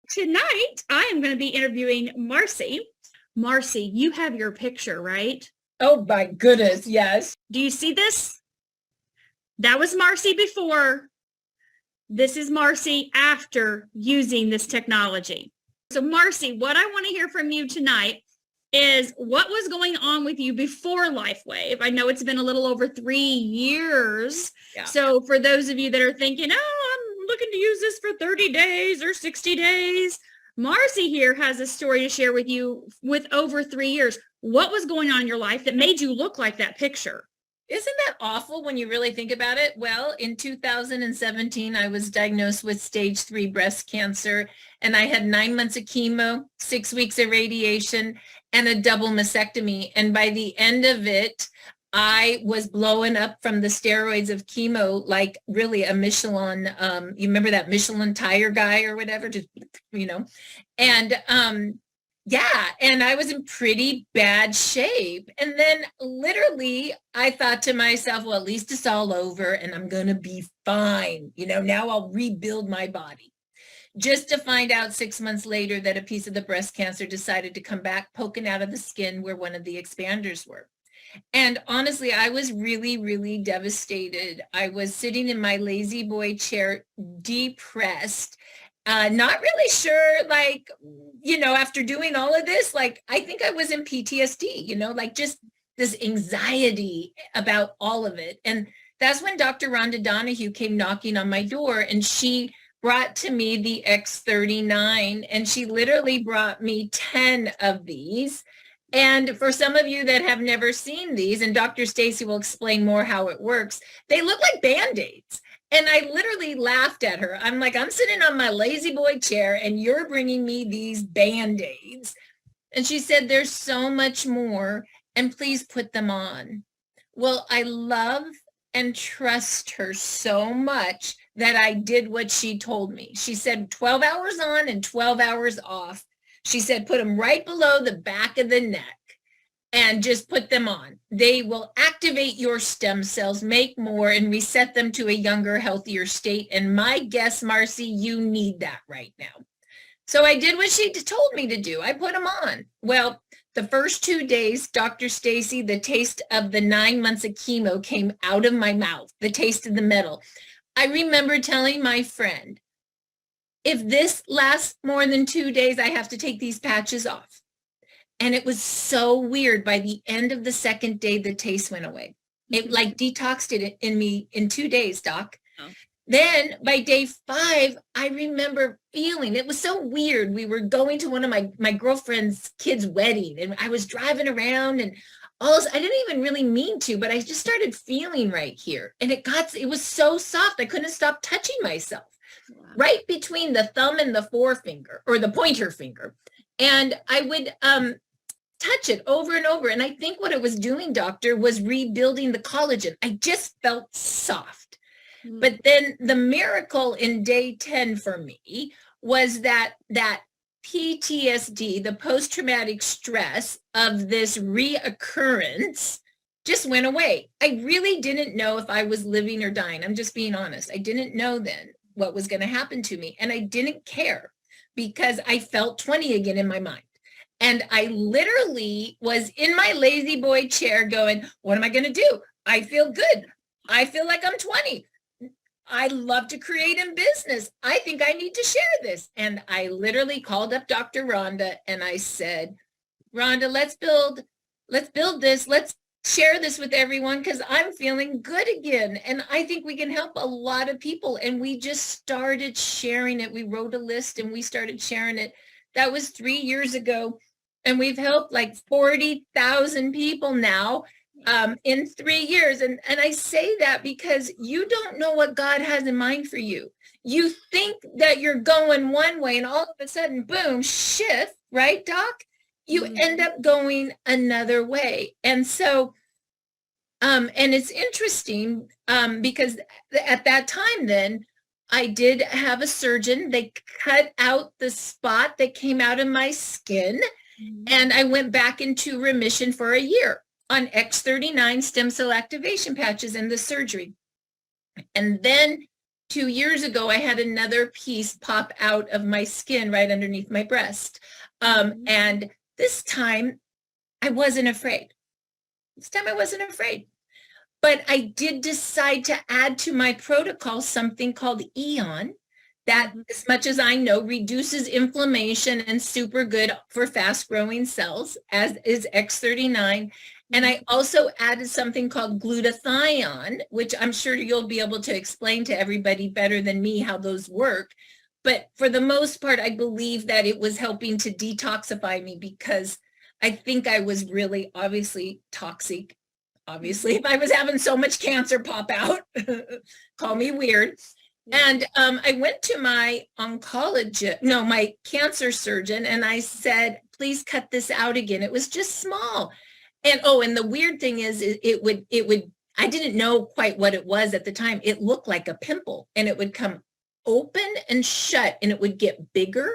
Tonight, I am going to be interviewing Marcy. Marcy, you have your picture, right? Oh my goodness, yes. Do you see this? That was Marcy before. This is Marcy after using this technology. So Marcy, what I want to hear from you tonight is what was going on with you before LifeWave. I know it's been a little over 3 years. Yeah. So for those of you that are thinking, oh, I'm looking to use this for 30 days or 60 days, Marcy here has a story to share with you with over 3 years. What was going on in your life that made you look like that picture? Isn't that awful when you really think about it? Well, in 2017, I was diagnosed with stage 3 breast cancer, and I had 9 months of chemo, 6 weeks of radiation, and a double mastectomy. And by the end of it, I was blowing up from the steroids of chemo, like really a Michelin, you remember that Michelin tire guy or whatever, just, and yeah, and I was in pretty bad shape. And then literally I thought to myself, well, at least it's all over and I'm going to be fine. Now I'll rebuild my body. Just to find out 6 months later that a piece of the breast cancer decided to come back poking out of the skin where one of the expanders were. And honestly, I was really, really devastated. I was sitting in my lazy boy chair, depressed, not really sure, after doing all of this, I think I was in PTSD, just this anxiety about all of it. And that's when Dr. Rhonda Donahue came knocking on my door, and she brought to me the X39, and she literally brought me 10 of these. And for some of you that have never seen these, and Dr. Stacy will explain more how it works, they look like Band-Aids. And I literally laughed at her. I'm like, I'm sitting on my lazy boy chair and you're bringing me these Band-Aids. And she said, there's so much more, and please put them on. Well, I love and trust her so much that I did what she told me. She said 12 hours on and 12 hours off. She said, put them right below the back of the neck and just put them on. They will activate your stem cells, make more, and reset them to a younger, healthier state. And my guess, Marcy, you need that right now. So I did what she told me to do. I put them on. Well, the first 2 days, Dr. Stacy, the taste of the 9 months of chemo came out of my mouth, the taste of the metal. I remember telling my friend, if this lasts more than 2 days, I have to take these patches off. And it was so weird. By the end of the second day, the taste went away. It like detoxed it in me in 2 days, Doc. Oh. Then by day 5, I remember feeling, it was so weird. We were going to one of my girlfriend's kids' wedding, and I was driving around, and I didn't even really mean to, but I just started feeling right here. And it was so soft. I couldn't stop touching myself. Wow. Right between the thumb and the forefinger, or the pointer finger. And I would touch it over and over. And I think what it was doing, doctor, was rebuilding the collagen. I just felt soft. Mm. But then the miracle in day 10 for me was that PTSD, the post-traumatic stress of this reoccurrence, just went away. I really didn't know if I was living or dying. I'm just being honest. I didn't know then what was going to happen to me. And I didn't care because I felt 20 again in my mind. And I literally was in my lazy boy chair going, what am I going to do? I feel good. I feel like I'm 20. I love to create in business. I think I need to share this. And I literally called up Dr. Rhonda and I said, Rhonda, let's build this. Let's share this with everyone because I'm feeling good again. And I think we can help a lot of people. And we just started sharing it. We wrote a list and we started sharing it. That was 3 years ago. And we've helped like 40,000 people now in 3 years. And I say that because you don't know what God has in mind for you. You think that you're going one way and all of a sudden, boom, shift, right, Doc? You end up going another way. And so, and it's interesting because at that time then, I did have a surgeon. They cut out the spot that came out of my skin, and I went back into remission for a year on X39 stem cell activation patches and the surgery. And then 2 years ago, I had another piece pop out of my skin right underneath my breast. And this time I wasn't afraid. This time I wasn't afraid. But I did decide to add to my protocol something called Eon that, as much as I know, reduces inflammation and super good for fast growing cells, as is X39. And I also added something called glutathione, which I'm sure you'll be able to explain to everybody better than me how those work. But for the most part, I believe that it was helping to detoxify me, because I think I was really obviously toxic. Obviously, if I was having so much cancer pop out, call me weird. And I went to my my cancer surgeon, and I said, please cut this out again. It was just small. And and the weird thing is it would, I didn't know quite what it was at the time. It looked like a pimple, and it would come open and shut, and it would get bigger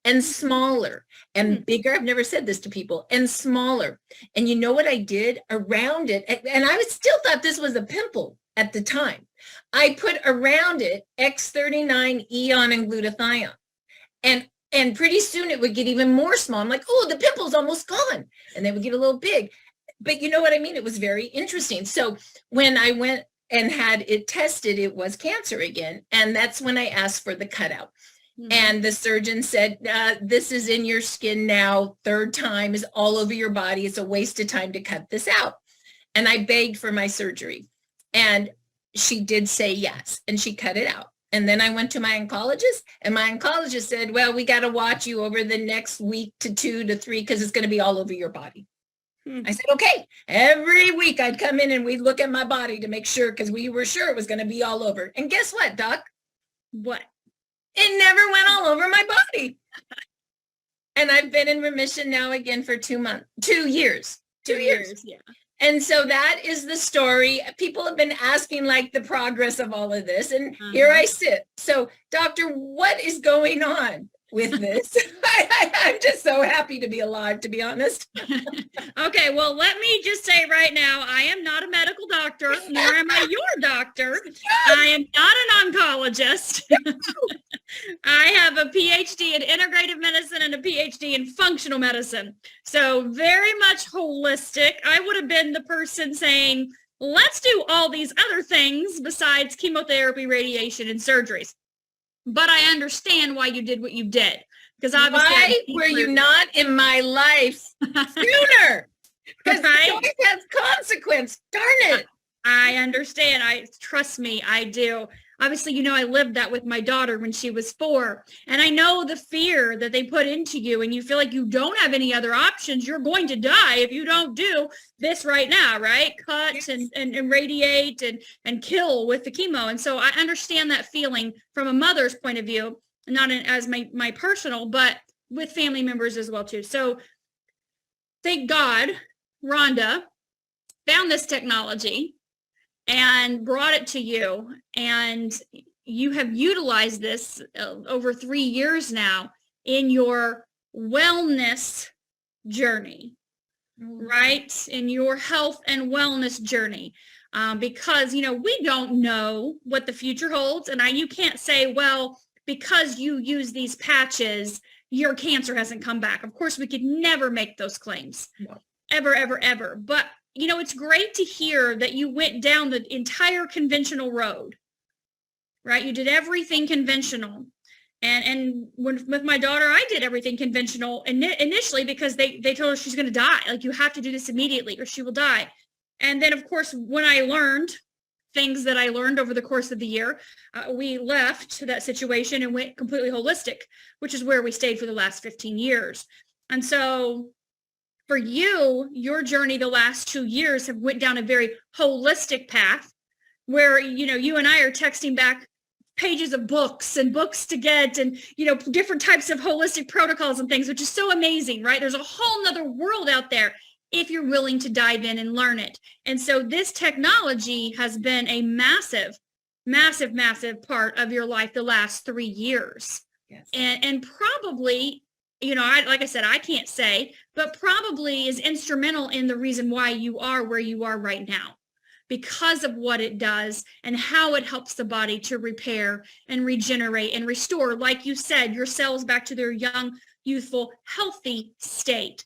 and smaller and bigger. I've never said this to people, and smaller. And you know what I did around it? And I still thought this was a pimple at the time. I put around it X39, Eon, and glutathione. And pretty soon it would get even more small. I'm like, oh, the pimple's almost gone. And they would get a little big. But you know what I mean? It was very interesting. So when I went and had it tested, it was cancer again. And that's when I asked for the cutout. And the surgeon said, this is in your skin now, third time, is all over your body. It's a waste of time to cut this out. And I begged for my surgery. And she did say yes, and she cut it out. And then I went to my oncologist, and my oncologist said, well, we got to watch you over the next week to 2 to 3, because it's going to be all over your body. I said, okay. Every week I'd come in and we'd look at my body to make sure, because we were sure it was going to be all over. And guess what, Doc? What? It never went all over my body. And I've been in remission now again for 2 years. 2 years. Yeah. And so that is the story. People have been asking like the progress of all of this. And here I sit. So doctor, what is going on with this? I'm just so happy to be alive, to be honest. Okay, well, let me just say right now, I am not a medical doctor, nor am I your doctor. I am not an oncologist. I have a PhD in integrative medicine and a PhD in functional medicine. So very much holistic. I would have been the person saying, let's do all these other things besides chemotherapy, radiation, and surgeries. But I understand why you did what you did. Because obviously, why were you not in my life sooner? Because it has consequence. Darn it. I understand. Trust me, I do. Obviously, you know, I lived that with my daughter when she was 4. And I know the fear that they put into you, and you feel like you don't have any other options. You're going to die if you don't do this right now, right? Cut yes. and radiate and kill with the chemo. And so I understand that feeling from a mother's point of view, not as my personal, but with family members as well too. So thank God Rhonda found this technology and brought it to you, and you have utilized this over 3 years now in your wellness journey, right? In your health and wellness journey. Because, you know, we don't know what the future holds. And you can't say, well, because you use these patches, your cancer hasn't come back. Of course, we could never make those claims. No. Ever, ever, ever. But you know, it's great to hear that you went down the entire conventional road, right? You did everything conventional. And with my daughter, I did everything conventional initially because they told her she's going to die. Like, you have to do this immediately or she will die. And then, of course, when I learned things that I learned over the course of the year, we left that situation and went completely holistic, which is where we stayed for the last 15 years. And so for you, your journey the last 2 years have went down a very holistic path where, you know, you and I are texting back pages of books to get, and, you know, different types of holistic protocols and things, which is so amazing, right? There's a whole nother world out there if you're willing to dive in and learn it. And so this technology has been a massive, massive, massive part of your life the last 3 years. Yes. And probably, you know, like I said, I can't say, but probably is instrumental in the reason why you are where you are right now. because of what it does and how it helps the body to repair and regenerate and restore, like you said, your cells back to their young, youthful, healthy state.